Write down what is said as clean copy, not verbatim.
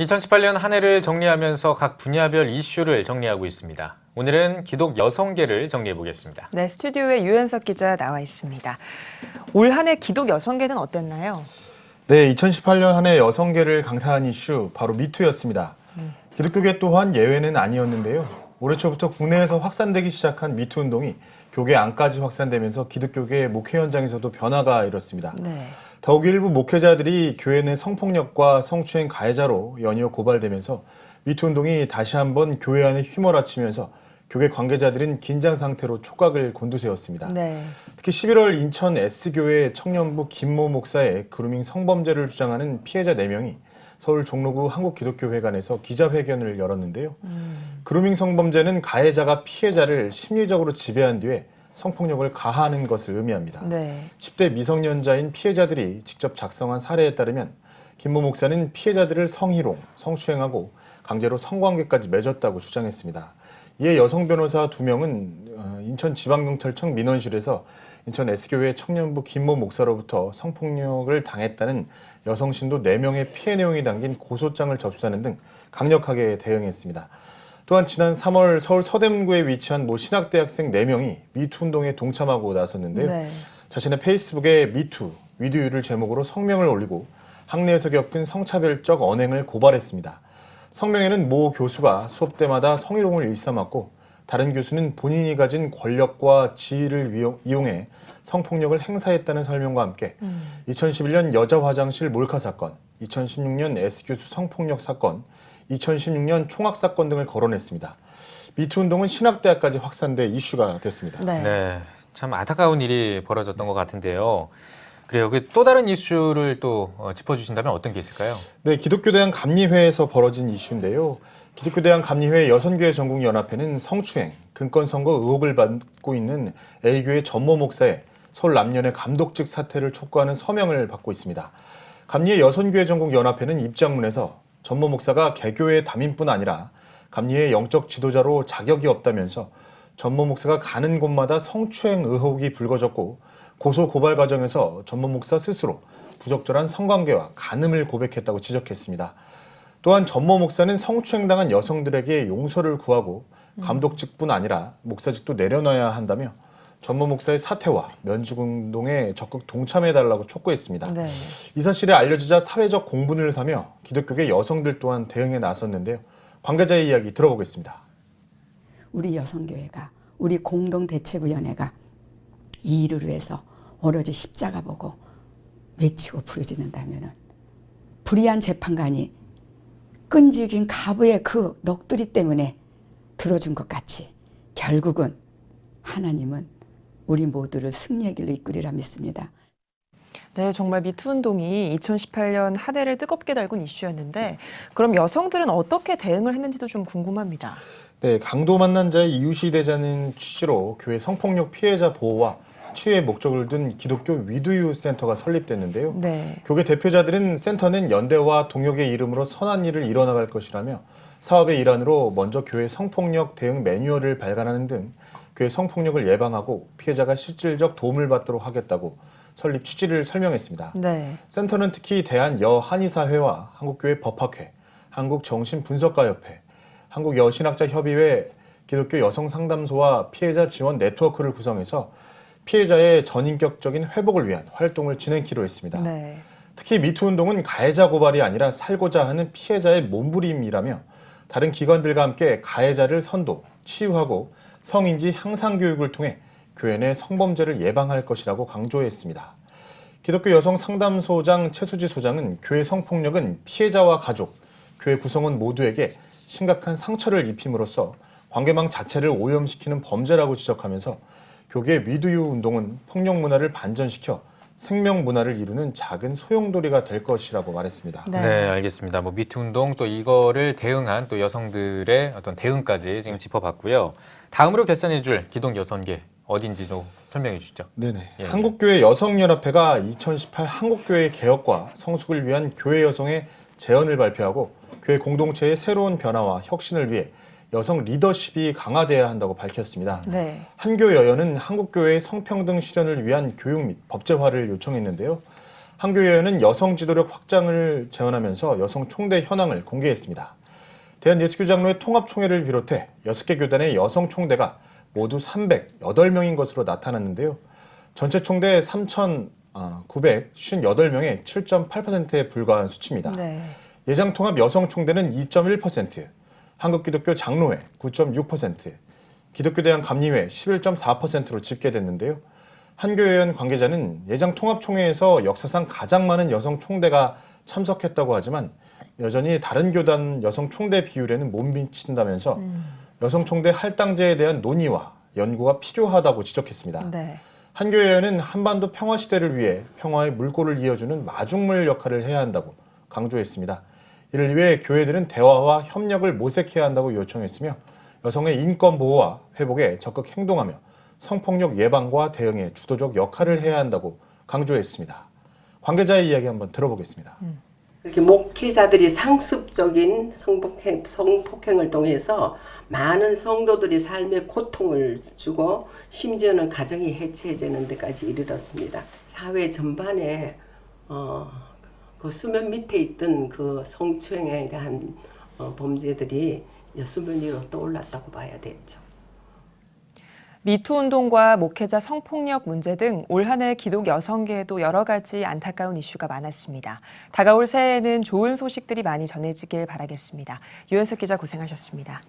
2018년 한 해를 정리하면서 각 분야별 이슈를 정리하고 있습니다. 오늘은 기독 여성계를 정리해 보겠습니다. 네, 스튜디오에 유현석 기자 나와 있습니다. 올 한 해 기독 여성계는 어땠나요? 네, 2018년 한 해 여성계를 강타한 이슈 바로 미투였습니다. 기독교계 또한 예외는 아니었는데요. 올해 초부터 국내에서 확산되기 시작한 미투 운동이 교계 안까지 확산되면서 기독교계 목회 현장에서도 변화가 일었습니다. 네. 더욱 일부 목회자들이 교회 내 성폭력과 성추행 가해자로 연이어 고발되면서 미투 운동이 다시 한번 교회 안에 휘몰아치면서 교계 관계자들은 긴장 상태로 촉각을 곤두세웠습니다. 네. 특히 11월 인천 S교회 청년부 김모 목사의 그루밍 성범죄를 주장하는 피해자 4명이 서울 종로구 한국기독교회관에서 기자회견을 열었는데요. 그루밍 성범죄는 가해자가 피해자를 심리적으로 지배한 뒤에 성폭력을 가하는 것을 의미합니다. 네. 10대 미성년자인 피해자들이 직접 작성한 사례에 따르면 김모 목사는 피해자들을 성희롱, 성추행하고 강제로 성관계까지 맺었다고 주장했습니다. 이에 여성 변호사 2명은 인천지방경찰청 민원실에서 인천 S교회 청년부 김모 목사로부터 성폭력을 당했다는 여성 신도 4명의 피해 내용이 담긴 고소장을 접수하는 등 강력하게 대응했습니다. 또한 지난 3월 서울 서대문구에 위치한 모 신학대학생 4명이 미투 운동에 동참하고 나섰는데요. 네. 자신의 페이스북에 미투, 위드유를 제목으로 성명을 올리고 학내에서 겪은 성차별적 언행을 고발했습니다. 성명에는 모 교수가 수업 때마다 성희롱을 일삼았고 다른 교수는 본인이 가진 권력과 지위를 이용해 성폭력을 행사했다는 설명과 함께 2011년 여자 화장실 몰카 사건, 2016년 S교수 성폭력 사건, 2016년 총학 사건 등을 거론했습니다. 미투 운동은 신학대학까지 확산돼 이슈가 됐습니다. 네, 참 안타까운 일이 벌어졌던 것 같은데요. 그래요. 또 다른 이슈를 또 짚어주신다면 어떤 게 있을까요? 네, 기독교대학 감리회에서 벌어진 이슈인데요. 기독교대학 감리회 여선교회 전국연합회는 성추행, 금권선거 의혹을 받고 있는 A교회 전모 목사의 서울 남년의 감독직 사퇴를 촉구하는 서명을 받고 있습니다. 감리회 여선교회 전국연합회는 입장문에서 전모 목사가 개교회 담임뿐 아니라 감리회 영적 지도자로 자격이 없다면서 전모 목사가 가는 곳마다 성추행 의혹이 불거졌고 고소 고발 과정에서 전모 목사 스스로 부적절한 성관계와 간음을 고백했다고 지적했습니다. 또한 전모 목사는 성추행당한 여성들에게 용서를 구하고 감독직뿐 아니라 목사직도 내려놔야 한다며 전모 목사의 사퇴와 면직운동에 적극 동참해달라고 촉구했습니다. 네. 이 사실이 알려지자 사회적 공분을 사며 기독교계 여성들 또한 대응에 나섰는데요. 관계자의 이야기 들어보겠습니다. 우리 여성교회가, 우리 공동대책위원회가 이 일을 위해서 오로지 십자가 보고 외치고 부르짖는다면 불의한 재판관이 끈질긴 가부의 그 넋두리 때문에 들어준 것 같이 결국은 하나님은 우리 모두를 승리의 길로 이끌리라 믿습니다. 네, 정말 미투 운동이 2018년 한 해를 뜨겁게 달군 이슈였는데 그럼 여성들은 어떻게 대응을 했는지도 좀 궁금합니다. 네, 강도 만난 자의 이웃이 되자는 취지로 교회 성폭력 피해자 보호와 치유의 목적을 둔 기독교 위드유 센터가 설립됐는데요. 네. 교계 대표자들은 센터는 연대와 동역의 이름으로 선한 일을 이뤄나갈 것이라며 사업의 일환으로 먼저 교회 성폭력 대응 매뉴얼을 발간하는 등 교회 성폭력을 예방하고 피해자가 실질적 도움을 받도록 하겠다고 설립 취지를 설명했습니다. 네. 센터는 특히 대한여한의사회와 한국교회 법학회, 한국정신분석가협회, 한국여신학자협의회, 기독교 여성상담소와 피해자 지원 네트워크를 구성해서 피해자의 전인격적인 회복을 위한 활동을 진행키로 했습니다. 네. 특히 미투 운동은 가해자 고발이 아니라 살고자 하는 피해자의 몸부림이라며 다른 기관들과 함께 가해자를 선도, 치유하고 성인지 향상 교육을 통해 교회 내 성범죄를 예방할 것이라고 강조했습니다. 기독교 여성상담소장 최수지 소장은 교회 성폭력은 피해자와 가족, 교회 구성원 모두에게 심각한 상처를 입힘으로써 관계망 자체를 오염시키는 범죄라고 지적하면서 교계 위드유 운동은 폭력 문화를 반전시켜 생명 문화를 이루는 작은 소용돌이가 될 것이라고 말했습니다. 네. 네, 알겠습니다. 미투 운동 또 이거를 대응한 또 여성들의 어떤 대응까지 지금 짚어봤고요. 다음으로 결산해줄 기독 여성계 어딘지 좀 설명해 주시죠. 네네. 예. 한국교회 여성연합회가 2018 한국교회 개혁과 성숙을 위한 교회 여성의 제언을 발표하고 교회 공동체의 새로운 변화와 혁신을 위해 여성 리더십이 강화돼야 한다고 밝혔습니다. 네. 한교여연은 한국교회의 성평등 실현을 위한 교육 및 법제화를 요청했는데요. 한교회는 여성 지도력 확장을 제언하면서 여성 총대 현황을 공개했습니다. 대한예수교장로회 통합총회를 비롯해 6개 교단의 여성 총대가 모두 308명인 것으로 나타났는데요. 전체 총대 3,958명의 7.8%에 불과한 수치입니다. 네. 예장통합 여성총대는 2.1%, 한국기독교 장로회 9.6%, 기독교대학 감리회 11.4%로 집계됐는데요. 한교회원 관계자는 예장통합총회에서 역사상 가장 많은 여성총대가 참석했다고 하지만 여전히 다른 교단 여성총대 비율에는 못 미친다면서 여성총대 할당제에 대한 논의와 연구가 필요하다고 지적했습니다. 네. 한교회는 한반도 평화시대를 위해 평화의 물꼬를 이어주는 마중물 역할을 해야 한다고 강조했습니다. 이를 위해 교회들은 대화와 협력을 모색해야 한다고 요청했으며 여성의 인권 보호와 회복에 적극 행동하며 성폭력 예방과 대응에 주도적 역할을 해야 한다고 강조했습니다. 관계자의 이야기 한번 들어보겠습니다. 이렇게 목회자들이 상습적인 성폭행을 통해서 많은 성도들이 삶의 고통을 주고 심지어는 가정이 해체되는 데까지 이르렀습니다. 사회 전반에 그 수면 밑에 있던 그 성추행에 대한 범죄들이 수면 위로 떠올랐다고 봐야 되죠. 미투 운동과 목회자 성폭력 문제 등 올 한 해 기독 여성계에도 여러 가지 안타까운 이슈가 많았습니다. 다가올 새해에는 좋은 소식들이 많이 전해지길 바라겠습니다. 유현석 기자 고생하셨습니다.